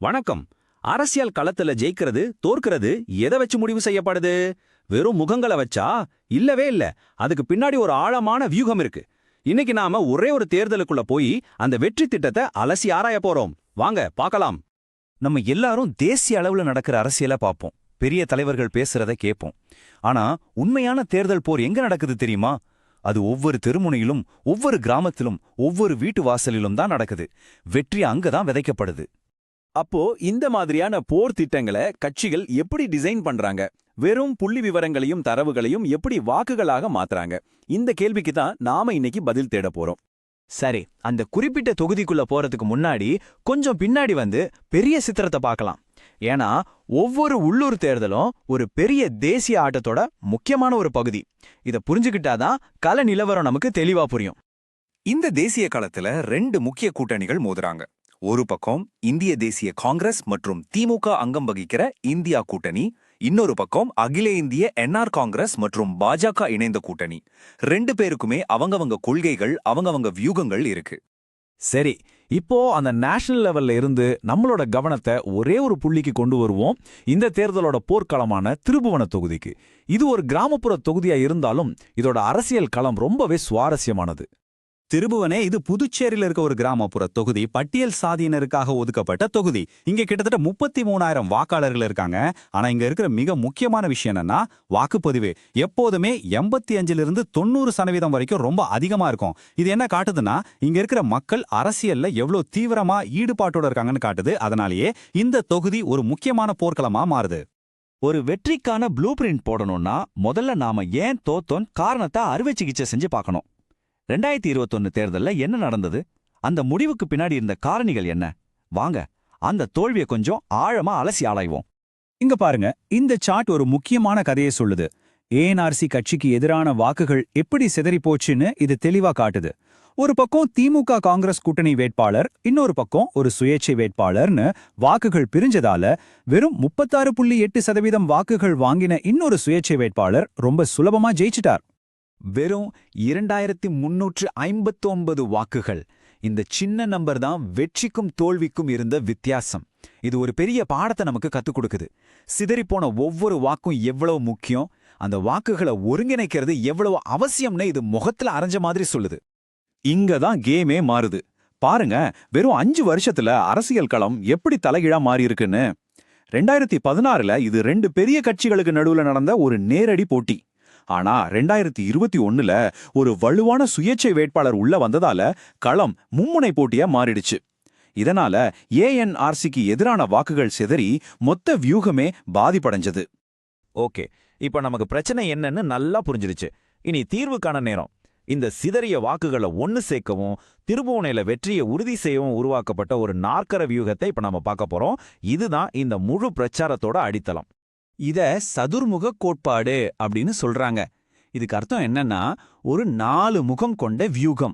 வணக்கம். அரசியல் களத்துல ஜெயிக்கிறது தோற்கிறது எதை வச்சு முடிவு செய்யப்படுது? வெறும் முகங்களை வச்சா? இல்லவே இல்ல. அதுக்கு பின்னாடி ஒரு ஆழமான வியூகம் இருக்கு. இன்னைக்கு நாம ஒரே ஒரு தேர்தலுக்குள்ள போய் அந்த வெற்றி திட்டத்தை அலசி ஆராய போறோம். வாங்க பார்க்கலாம். நம்ம எல்லாரும் தேசிய அளவுல நடக்கிற அரசியலை பார்ப்போம், பெரிய தலைவர்கள் பேசுறத கேட்போம். ஆனா உண்மையான தேர்தல் போர் எங்க நடக்குது தெரியுமா? அது ஒவ்வொரு தெருமுனையிலும், ஒவ்வொரு கிராமத்திலும், ஒவ்வொரு வீட்டு வாசலிலும் தான் நடக்குது. வெற்றி அங்கதான் விதைக்கப்படுது. அப்போ இந்த மாதிரியான போர் திட்டங்களை கட்சிகள் எப்படி டிசைன் பண்றாங்க? வெறும் புள்ளி விவரங்களையும் தரவுகளையும் எப்படி வாக்குகளாக மாத்துறாங்க? இந்த கேள்விக்கு தான் நாம இன்னைக்கு பதில் தேட போறோம். சரி, அந்த குறிப்பிட்ட தொகுதிக்குள்ள போறதுக்கு முன்னாடி கொஞ்சம் பின்னாடி வந்து பெரிய சித்திரத்தை பார்க்கலாம். ஏன்னா ஒவ்வொரு உள்ளூர் தேர்தலும் ஒரு பெரிய தேசிய ஆட்டத்தோட முக்கியமான ஒரு பகுதி. இதை புரிஞ்சுக்கிட்டாதான் கள நிலவரம் நமக்கு தெளிவா புரியும். இந்த தேசிய களத்துல ரெண்டு முக்கிய கூட்டணிகள் மோதுறாங்க. ஒரு பக்கம் இந்திய தேசிய காங்கிரஸ் மற்றும் திமுக அங்கம் வகிக்கிற இந்தியா கூட்டணி, இன்னொரு பக்கம் அகில இந்திய என்ஆர் காங்கிரஸ் மற்றும் பாஜக இணைந்த கூட்டணி. ரெண்டு பேருக்குமே அவங்கவங்க கொள்கைகள், அவங்கவங்க வியூகங்கள் இருக்கு. சரி, இப்போ அந்த நேஷனல் லெவல்ல இருந்து நம்மளோட கவனத்தை ஒரே ஒரு புள்ளிக்கு கொண்டு வருவோம். இந்த தேர்தலோட போர்க்களமான திருபுவன தொகுதிக்கு. இது ஒரு கிராமப்புற தொகுதியா இருந்தாலும் இதோட அரசியல் களம் ரொம்பவே சுவாரஸ்யமானது. திருபுவனே இது புதுச்சேரியில இருக்க ஒரு கிராமப்புற தொகுதி. பட்டியல் சாதியினருக்காக ஒதுக்கப்பட்ட தொகுதி. இங்க கிட்டத்தட்ட 33,000 வாக்காளர்கள் இருக்காங்க. ஆனா இங்க இருக்கிற மிக முக்கியமான விஷயம் என்னன்னா வாக்குப்பதிவு எப்போதுமே 85% 90% வரைக்கும் ரொம்ப அதிகமா இருக்கும். இது என்ன காட்டுதுன்னா இங்க இருக்கிற மக்கள் அரசியல்ல எவ்வளவு தீவிரமா ஈடுபாட்டோட இருக்காங்கன்னு காட்டுது. அதனாலேயே இந்த தொகுதி ஒரு முக்கியமான போர்க்களமா மாறுது. ஒரு வெற்றிக்கான ப்ளூ பிரிண்ட் போடணும்னா முதல்ல நாம ஏன் தோத்தோன் காரணத்தை அறுவை சிகிச்சை செஞ்சு பார்க்கணும். 2021 தேர்தல்ல என்ன நடந்தது? அந்த முடிவுக்கு பின்னாடி இருந்த காரணிகள் என்ன? வாங்க அந்த தோல்வியை கொஞ்சம் ஆழமா அலசி ஆராய்வோம். இங்க பாருங்க, இந்த சார்ட் ஒரு முக்கியமான கதையை சொல்லுது. ஏஎன்ஆர்சி கட்சிக்கு எதிரான வாக்குகள் எப்படி சிதறி போச்சுன்னு இது தெளிவா காட்டுது. ஒரு பக்கம் திமுக காங்கிரஸ் கூட்டணி வேட்பாளர், இன்னொரு பக்கம் ஒரு சுயேட்சை வேட்பாளர்னு வாக்குகள் பிரிஞ்சதால வெறும் 36.8% வாக்குகள் வாங்கின இன்னொரு சுயேட்சை வேட்பாளர் ரொம்ப சுலபமா ஜெயிச்சிட்டார். வெறும் 2359 வாக்குகள். இந்த சின்ன நம்பர் தான் வெற்றிக்கும் தோல்விக்கும் இருந்த வித்தியாசம். இது ஒரு பெரிய பாடத்தை நமக்கு கத்துக் கொடுக்குது. சிதறிப்போன ஒவ்வொரு வாக்கும் எவ்வளவு முக்கியம், அந்த வாக்குகளை ஒருங்கிணைக்கிறது எவ்வளவு அவசியம்னு இது முகத்துல அரைஞ்ச மாதிரி சொல்லுது. இங்க தான் கேமே மாறுது. பாருங்க, வெறும் 5 வருஷத்துல அரசியல் களம் எப்படி தலைகீழா மாறி இருக்குன்னு. 2016ல இது ரெண்டு பெரிய கட்சிகளுக்கு நடுவுல நடந்த ஒரு நேரடி போட்டி. ஆனா 2021ல ஒரு வலுவான சுயேட்சை வேட்பாளர் உள்ள வந்ததால களம் மும்முனை போட்டியா மாறிடுச்சு. இதனால ஏஎன்ஆர்சிக்கு எதிரான வாக்குகள் சிதறி மொத்த வியூகமே பாதிப்படைஞ்சது. ஓகே, இப்போ நமக்கு பிரச்சனை என்னன்னு நல்லா புரிஞ்சிருச்சு. இனி தீர்வுக்கான நேரம். இந்த சிதறிய வாக்குகளை ஒன்னு சேர்க்கவும் திருபுவனையில வெற்றியை உறுதி செய்யவும் உருவாக்கப்பட்ட ஒரு நாற்கர வியூகத்தை இப்ப நம்ம பார்க்க போறோம். இதுதான் இந்த முழு பிரச்சாரத்தோட அடித்தளம். இத சதுர்முக கோட்பாடு அப்படின்னு சொல்றாங்க. இதுக்கு அர்த்தம் என்னன்னா ஒரு 4 முகம் கொண்ட வியூகம்.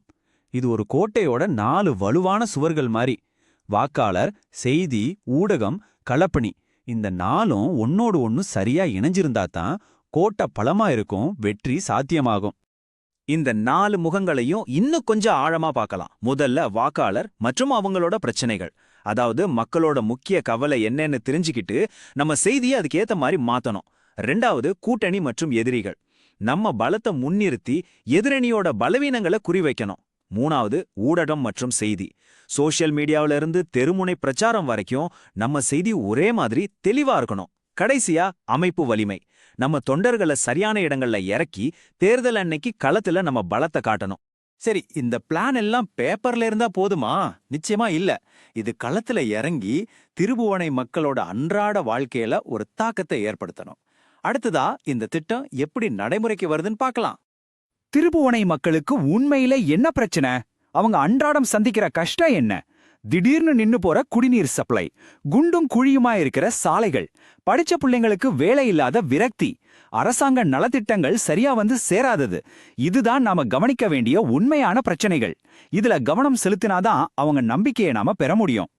இது ஒரு கோட்டையோட 4 வலுவான சுவர்கள் மாதிரி. வாக்காளர், செய்தி, ஊடகம், களப்பணி, இந்த 4ம் ஒன்னோடு ஒன்னு சரியா இணைஞ்சிருந்தா தான் கோட்டை பலமா இருக்கும், வெற்றி சாத்தியமாகும். இந்த 4 முகங்களையும் இன்னும் கொஞ்சம் ஆழமா பார்க்கலாம். முதல்ல வாக்காளர் மற்றும் அவங்களோட பிரச்சனைகள். அதாவது மக்களோட முக்கிய கவலை என்னன்னு தெரிஞ்சுக்கிட்டு நம்ம செய்தியை அதுக்கேத்த மாதிரி மாத்தணும். 2வது கூட்டணி மற்றும் எதிரிகள். நம்ம பலத்தை முன்னிறுத்தி எதிரணியோட பலவீனங்களை குறிவைக்கணும். 3வது ஊடகம் மற்றும் செய்தி. சோஷியல் மீடியாவில இருந்து தெருமுனை பிரச்சாரம் வரைக்கும் நம்ம செய்தி ஒரே மாதிரி தெளிவா இருக்கணும். கடைசியா அமைப்பு வலிமை. நம்ம தொண்டர்களை சரியான இடங்கள்ல இறக்கி தேர்தல் அன்னைக்கு களத்துல நம்ம பலத்தை காட்டணும். சரி, இந்த பிளான் எல்லாம் பேப்பர்ல இருந்தா போதுமா? நிச்சயமா இல்ல. இது களத்துல இறங்கி திருபுவனை மக்களோட அன்றாட வாழ்க்கையில ஒரு தாக்கத்தை ஏற்படுத்தணும். அடுத்ததா இந்த திட்டம் எப்படி நடைமுறைக்கு வருதுன்னு பார்க்கலாம். திருபுவனை மக்களுக்கு உண்மையில என்ன பிரச்சனை? அவங்க அன்றாடம் சந்திக்கிற கஷ்டம் என்ன? திடீர்னு நின்னு போற குடிநீர் சப்ளை, குண்டும் குழியுமா இருக்கிற சாலைகள், படிச்ச பிள்ளைங்களுக்கு வேலை இல்லாத விரக்தி, அரசாங்க நலத்திட்டங்கள் சரியா வந்து சேராதது. இதுதான் நாம கவனிக்க வேண்டிய உண்மையான பிரச்சனைகள். இதுல கவனம் செலுத்தினாதான் அவங்க நம்பிக்கையை நாம பெற முடியும்.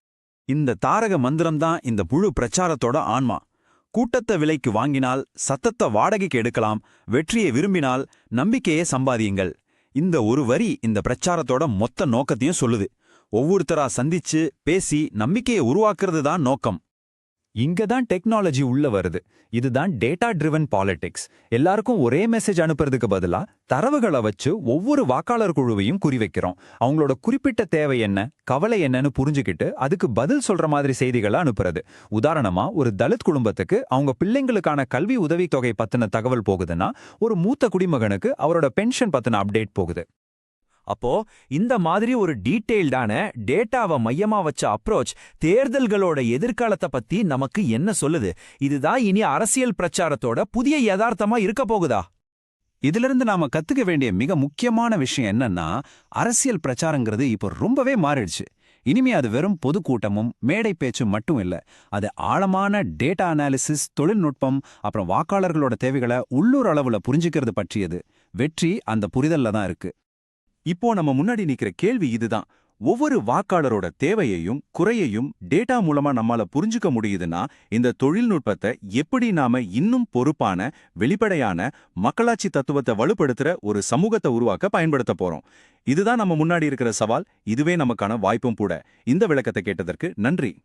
இந்த தாரக மந்திரம் தான் இந்த முழு பிரச்சாரத்தோட ஆன்மா. கூட்டத்தை விலைக்கு வாங்கினால் சத்தத்தை வாடகைக்கு எடுக்கலாம், வெற்றியை விரும்பினால் நம்பிக்கையை சம்பாதியுங்கள். இந்த ஒரு வரி இந்த பிரச்சாரத்தோட மொத்த நோக்கத்தையும் சொல்லுது. ஒவ்வொருத்தரா சந்திச்சு பேசி நம்பிக்கையை உருவாக்குறது தான் நோக்கம். இங்க தான் டெக்னாலஜி உள்ள வருது. இதுதான் டேட்டா ட்ரிவன் பாலிடிக்ஸ். எல்லாருக்கும் ஒரே மெசேஜ் அனுப்புறதுக்கு பதிலா தரவுகளை வச்சு ஒவ்வொரு வாக்காளர் குழுவையும் குறிவைக்கிறோம். அவங்களோட குறிப்பிட்ட தேவை என்ன, கவலை என்னன்னு புரிஞ்சுக்கிட்டு அதுக்கு பதில் சொல்ற மாதிரி செய்திகளை அனுப்புறது. உதாரணமா, ஒரு தலித் குடும்பத்துக்கு அவங்க பிள்ளைங்களுக்கான கல்வி உதவித்தொகை பத்தின தகவல் போகுதுன்னா, ஒரு மூத்த குடிமகனுக்கு அவரோட பென்ஷன் பத்தின அப்டேட் போகுது. அப்போ இந்த மாதிரி ஒரு டீட்டெயில்டான டேட்டாவை மையமா வச்ச அப்ரோச் தேர்தல்களோட எதிர்காலத்தை பத்தி நமக்கு என்ன சொல்லுது? இதுதான் இனி அரசியல் பிரச்சாரத்தோட புதிய யதார்த்தமா இருக்க போகுதா? இதிலிருந்து நாம கத்துக்க வேண்டிய மிக முக்கியமான விஷயம் என்னன்னா, அரசியல் பிரச்சாரங்கிறது இப்போ ரொம்பவே மாறிடுச்சு. இனிமே அது வெறும் பொதுக்கூட்டமும் மேடை பேச்சும் மட்டும் இல்ல. அது ஆழமான டேட்டா அனாலிசிஸ், தொழில்நுட்பம், அப்புறம் வாக்காளர்களோட தேவைகளை உள்ளூர் அளவுல புரிஞ்சுக்கிறது பற்றியது. வெற்றி அந்த புரிதல்ல தான் இருக்கு. இப்போ நம்ம முன்னாடி நிக்கிற கேள்வி இதுதான். ஒவ்வொரு வாக்காளரோட தேவையையும் குறையையும் டேட்டா மூலமா நம்மால புரிஞ்சுக்க முடியுதுன்னா, இந்த தொழில்நுட்பத்தை எப்படி நாம இன்னும் பொறுப்பான, வெளிப்படையான மக்களாட்சி தத்துவத்தை வலுப்படுத்துற ஒரு சமூகத்தை உருவாக்க பயன்படுத்த போறோம். இதுதான் நம்ம முன்னாடி இருக்கிற சவால். இதுவே நமக்கான வாய்ப்பும் கூட. இந்த விளக்கத்தை கேட்டதற்கு நன்றி.